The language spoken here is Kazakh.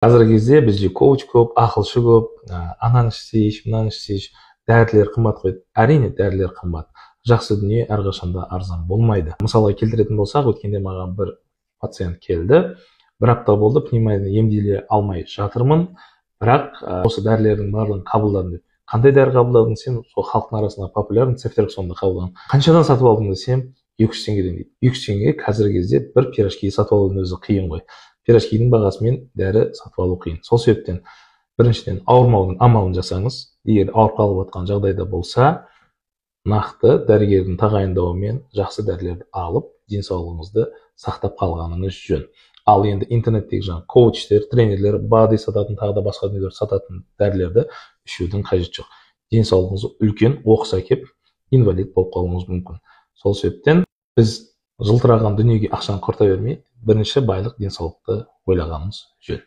Қазіргі кезде бізде коуч көп, ақылшы көп, ананы істейш, мынаны істейш, дәрілер қымбат қой. Әрине, дәрілер қымбат. Жақсы дүние әрқашанда арзан болмайды. Мысалға келтіретін болсақ, өткенде маған бір пациент келді. Бір апта болды, пневмониядан емделе алмай жатырмын, бірақ осы дәрілердің барлығын қабылдадым деп. Қандай дәрі қабылдадың сен? Сол халықтың арасында популярный цефтраксонды қабылдадым. Қаншадан сатып алдың десем, 200 теңгеден дейді. 200 теңге қазіргі кезде бір пирожки сатып алудың өзі қиын ғой. Пирожкидің бағасымен дәрі сатып алу қиын. Сол себептен біріншіден ауырмаудың амалын жасаңыз. Егер ауырып қалып жатқан жағдайда болса, нақты дәрігердің тағайындауымен жақсы дәрілерді алып, денсаулығыңызды сақтап қалғаныңыз жөн. Ал енді интернеттегі жаңағы коучтер, тренерлер, БАДи сататын, тағы да басқа дүниелер сататын дәрілерді ішудің қажеті жоқ. Денсаулығыңыз үлкен оқыс әкеп, инвалид болып қалуыңыз мүмкін. Сол себептен біз жылтыраған дүниеге ақшаны құрта бермей, бірінші байлық денсаулықты ойлағанымыз жөн.